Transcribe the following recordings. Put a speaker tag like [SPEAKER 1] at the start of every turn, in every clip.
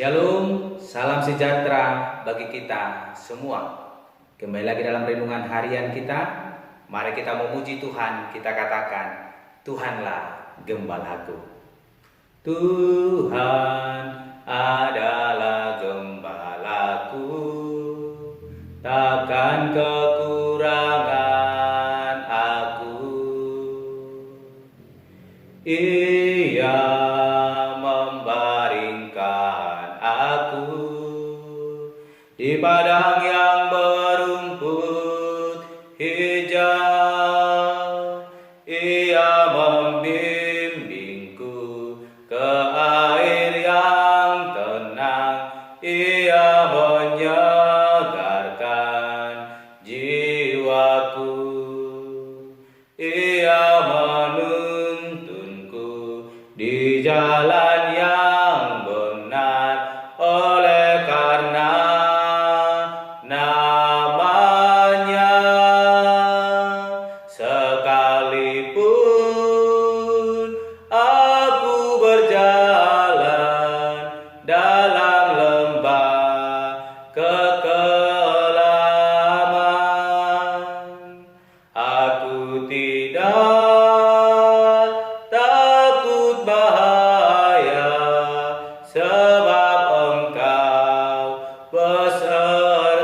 [SPEAKER 1] Shalom, salam sejahtera bagi kita semua. Kembali lagi dalam renungan harian kita. Mari kita memuji Tuhan, kita katakan, Tuhanlah gembalaku. Tuhan adalah gembalaku, takkan kekurangan aku. Ia membaringkan aku di padang yang berumput hijau. Ia membimbingku ke air yang tenang. Ia menyegarkan jiwaku. Ia menuntunku di jalan yang benar, oleh karena namanya. Sekalipun aku berjalan dalam lembah kekelaman, aku tidak takut bahaya, sebab Engkau besertaku.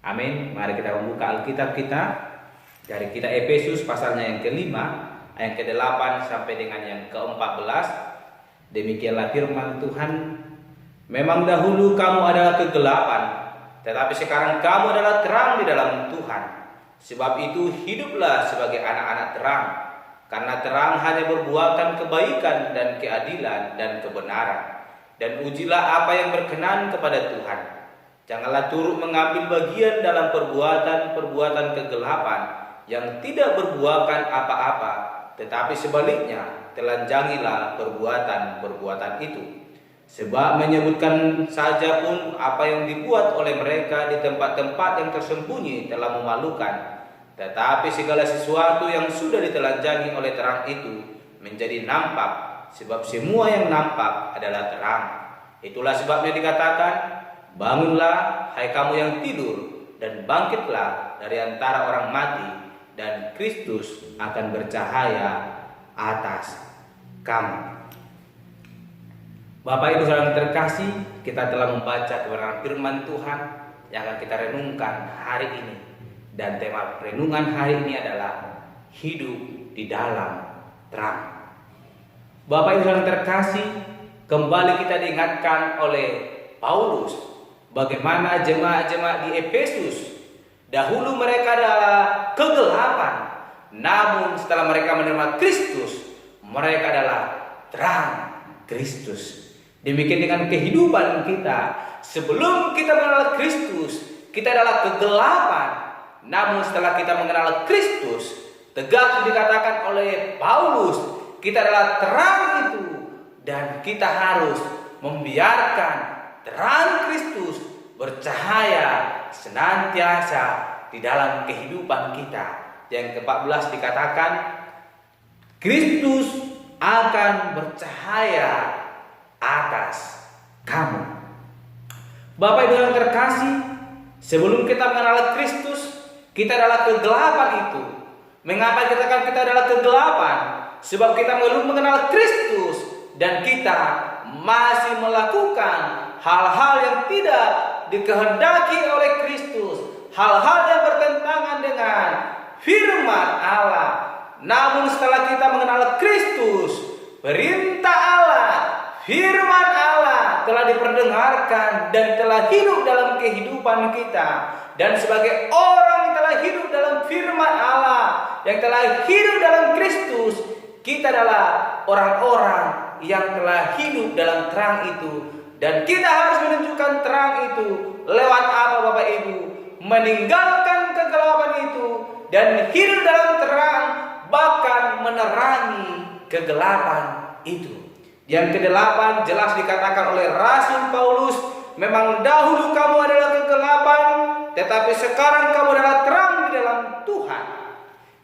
[SPEAKER 1] Amin. Mari kita membuka Alkitab kita dari kitab Efesus pasalnya yang kelima, ayat ke-8 sampai dengan yang ke-14. Demikianlah firman Tuhan. Memang dahulu kamu adalah kegelapan, tetapi sekarang kamu adalah terang di dalam Tuhan. Sebab itu hiduplah sebagai anak-anak terang, karena terang hanya berbuahkan kebaikan dan keadilan dan kebenaran. Dan ujilah apa yang berkenan kepada Tuhan. Janganlah turut mengambil bagian dalam perbuatan-perbuatan kegelapan yang tidak berbuahkan apa-apa, tetapi sebaliknya telanjangilah perbuatan-perbuatan itu. Sebab menyebutkan saja pun apa yang dibuat oleh mereka di tempat-tempat yang tersembunyi telah memalukan. Tetapi segala sesuatu yang sudah ditelanjangi oleh terang itu menjadi nampak, sebab semua yang nampak adalah terang. Itulah sebabnya dikatakan, bangunlah hai kamu yang tidur, dan bangkitlah dari antara orang mati, dan Kristus akan bercahaya atas kamu. Bapak Ibu saudara terkasih, kita telah membaca kebenaran firman Tuhan yang akan kita renungkan hari ini. Dan tema renungan hari ini adalah hidup di dalam terang. Bapak Ibu saudara terkasih, kembali kita diingatkan oleh Paulus bagaimana jemaat-jemaat di Efesus dahulu mereka adalah kegelapan, namun setelah mereka menerima Kristus, mereka adalah terang Kristus. Demikian dengan kehidupan kita. Sebelum kita mengenal Kristus, kita adalah kegelapan. Namun setelah kita mengenal Kristus, tegas dikatakan oleh Paulus, kita adalah terang itu. Dan kita harus membiarkan terang Kristus bercahaya senantiasa di dalam kehidupan kita. Yang ke-14 dikatakan, Kristus akan bercahaya atas kamu. Bapak Ibu yang terkasih, sebelum kita mengenal Kristus, kita adalah kegelapan itu. Mengapa kita katakan kita adalah kegelapan? Sebab kita belum mengenal Kristus dan kita masih melakukan hal-hal yang tidak dikehendaki oleh Kristus, hal-hal yang bertentangan dengan firman Allah. Namun setelah kita mengenal Kristus, perintah Allah, firman Allah telah diperdengarkan dan telah hidup dalam kehidupan kita. Dan sebagai orang yang telah hidup dalam firman Allah, yang telah hidup dalam Kristus, kita adalah orang-orang yang telah hidup dalam terang itu. Dan kita harus menunjukkan terang itu lewat apa Bapak Ibu? Meninggalkan kegelapan itu dan hidup dalam terang, bahkan menerangi kegelapan itu. Yang ke-8 jelas dikatakan oleh Rasul Paulus, memang dahulu kamu adalah kegelapan, tetapi sekarang kamu adalah terang di dalam Tuhan.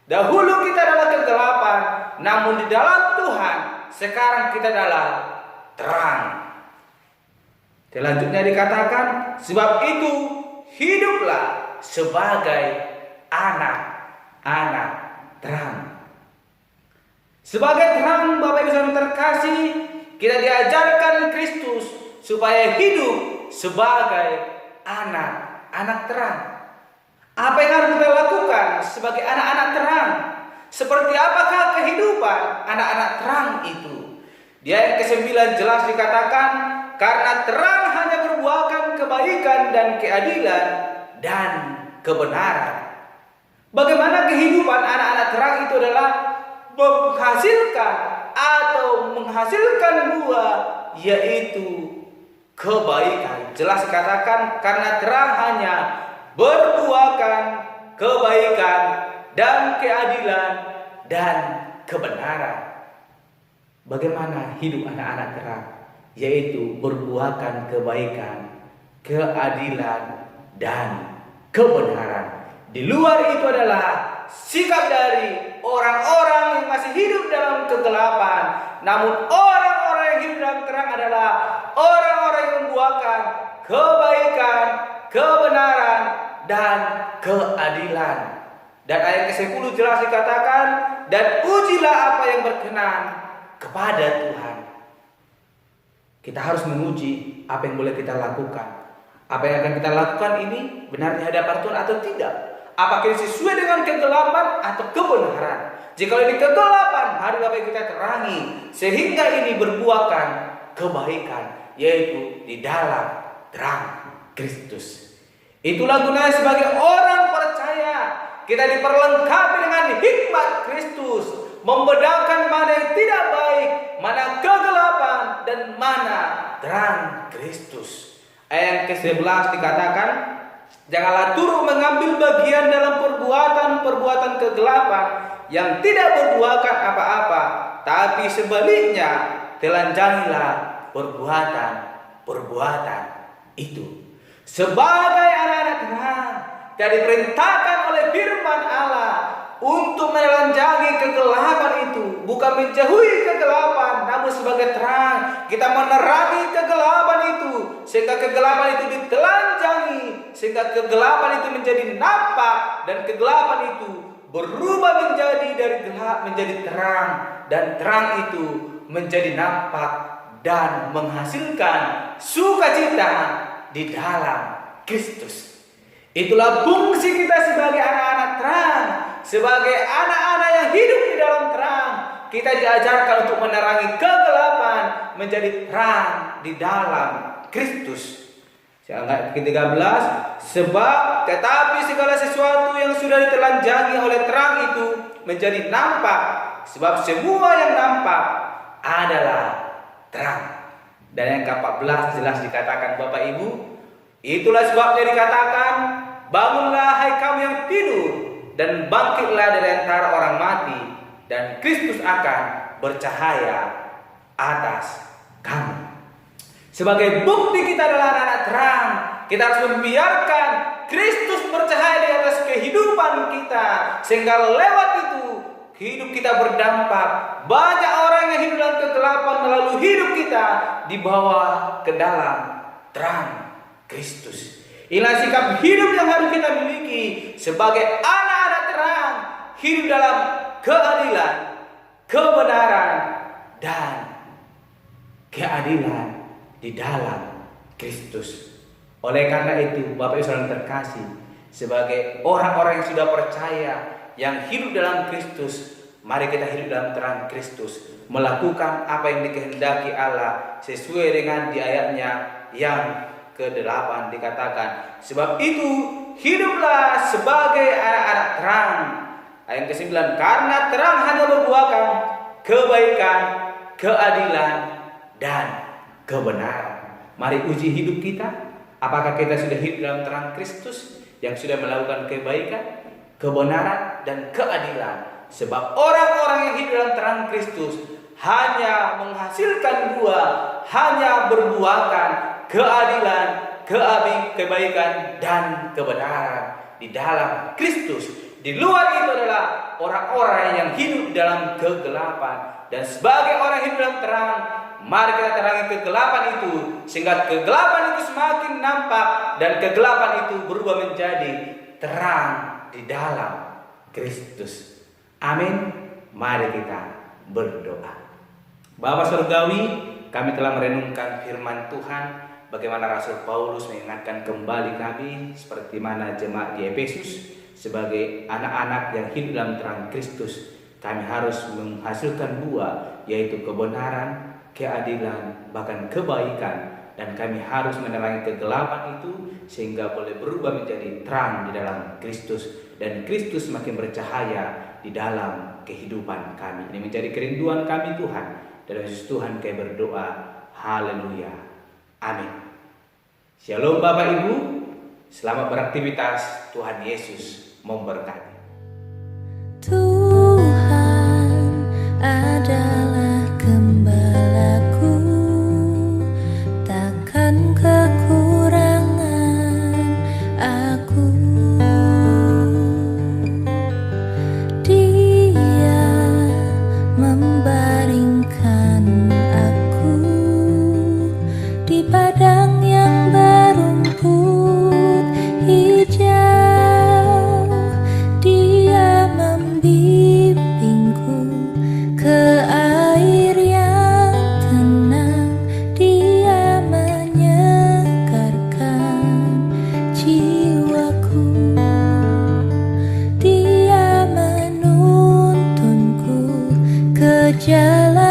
[SPEAKER 1] Dahulu kita adalah kegelapan, namun di dalam Tuhan sekarang kita adalah terang. Selanjutnya dikatakan, sebab itu hiduplah sebagai anak-anak terang. Sebagai terang, Bapak Ibu Saudara terkasih, kita diajarkan Kristus supaya hidup sebagai anak-anak terang. Apa yang harus kita lakukan sebagai anak-anak terang? Seperti apakah kehidupan anak-anak terang itu? Di ayat ke-9 jelas dikatakan, karena terang hanya berbuahkan kebaikan dan keadilan dan kebenaran. Bagaimana kehidupan anak-anak terang itu adalah menghasilkan buah, yaitu kebaikan. Jelas dikatakan, karena terang hanya berbuahkan kebaikan dan keadilan dan kebenaran. Bagaimana hidup anak-anak terang? Yaitu berbuahkan kebaikan, keadilan, dan kebenaran. Di luar itu adalah sikap dari orang-orang yang masih hidup dalam kegelapan. Namun orang-orang yang hidup dalam terang adalah orang-orang yang membuahkan kebaikan, kebenaran, dan keadilan. Dan ayat ke-10 jelas dikatakan, dan ujilah apa yang berkenan kepada Tuhan. Kita harus menguji apa yang boleh kita lakukan. Apa yang akan kita lakukan ini benar di hadapan Tuhan atau tidak? Apakah ini sesuai dengan kegelapan atau kebenaran? Jika ini kegelapan, mari Bapak kita terangi sehingga ini berbuahkan kebaikan, yaitu di dalam terang Kristus. Itulah gunanya sebagai orang percaya, kita diperlengkapi dengan hikmat Kristus, membedakan mana yang tidak baik, mana kegelapan, dan mana terang Kristus. Ayat ke-11 dikatakan, janganlah turut mengambil bagian dalam perbuatan-perbuatan kegelapan yang tidak berbuahkan apa-apa, tapi sebaliknya telanjangilah perbuatan-perbuatan itu. Sebagai anak-anak terang, kita diperintahkan oleh firman Allah untuk menelanjangi kegelapan itu, bukan menjauhi kegelapan, namun sebagai terang kita menerangi kegelapan itu, sehingga kegelapan itu ditelanjangi, sehingga kegelapan itu menjadi nampak, dan kegelapan itu berubah menjadi dari gelap menjadi terang, dan terang itu menjadi nampak dan menghasilkan sukacita di dalam Kristus. Itulah fungsi kita sebagai anak-anak terang, sebagai anak-anak yang hidup di dalam terang. Kita diajarkan untuk menerangi kegelapan menjadi terang di dalam Kristus. Ayat ke-13, sebab tetapi segala sesuatu yang sudah ditelanjangi oleh terang itu menjadi nampak, sebab semua yang nampak adalah terang. Dan yang ke-14 jelas dikatakan Bapak Ibu, itulah sebabnya dikatakan, bangunlah hai kamu yang tidur, dan bangkitlah dari antara orang mati, dan Kristus akan bercahaya atas kamu. Sebagai bukti kita adalah anak-anak terang, kita harus membiarkan Kristus bercahaya di atas kehidupan kita, sehingga lewat itu hidup kita berdampak. Banyak orang yang hidup dalam kegelapan, melalui hidup kita dibawa ke dalam terang Kristus. Inilah sikap hidup yang harus kita miliki sebagai anak-anak terang, hidup dalam keadilan, kebenaran, dan keadilan di dalam Kristus. Oleh karena itu, Bapak Ibu Saudara terkasih, sebagai orang-orang yang sudah percaya, yang hidup dalam Kristus, mari kita hidup dalam terang Kristus, melakukan apa yang dikehendaki Allah sesuai dengan di ayatnya yang ke-8 dikatakan, sebab itu hiduplah sebagai anak-anak terang. Ayat ke-9, karena terang hanya berbuahkan kebaikan, keadilan, dan kebenaran. Mari uji hidup kita, apakah kita sudah hidup dalam terang Kristus, yang sudah melakukan kebaikan, kebenaran, dan keadilan. Sebab orang-orang yang hidup dalam terang Kristus hanya menghasilkan buah, hanya berbuahkan keadilan, kebaikan, dan kebenaran di dalam Kristus. Di luar itu adalah orang-orang yang hidup dalam kegelapan, Dan sebagai orang hidup dalam terang, mari kita terangi kegelapan itu, sehingga kegelapan itu semakin nampak dan kegelapan itu berubah menjadi terang di dalam Kristus. Amin. Mari kita berdoa. Bapa Surgawi, kami telah merenungkan firman Tuhan, bagaimana Rasul Paulus mengingatkan kembali kami seperti mana jemaat di Efesus sebagai anak-anak yang hidup dalam terang Kristus. Kami harus menghasilkan buah, yaitu kebenaran, keadilan, bahkan kebaikan. Dan kami harus menerangi kegelapan itu sehingga boleh berubah menjadi terang di dalam Kristus. Dan Kristus semakin bercahaya di dalam kehidupan kami. Ini menjadi kerinduan kami Tuhan. Dalam Yesus Tuhan kami berdoa. Haleluya. Amin. Shalom Bapak Ibu. Selamat beraktivitas. Tuhan Yesus memberkati.
[SPEAKER 2] Adalah gembalaku, takkan kekurangan aku. Dia membaringkan aku di padang yang berumput hijau. Dia membimbingku ke air yang tenang, dia menyegarkan jiwaku. Dia menuntunku ke jalan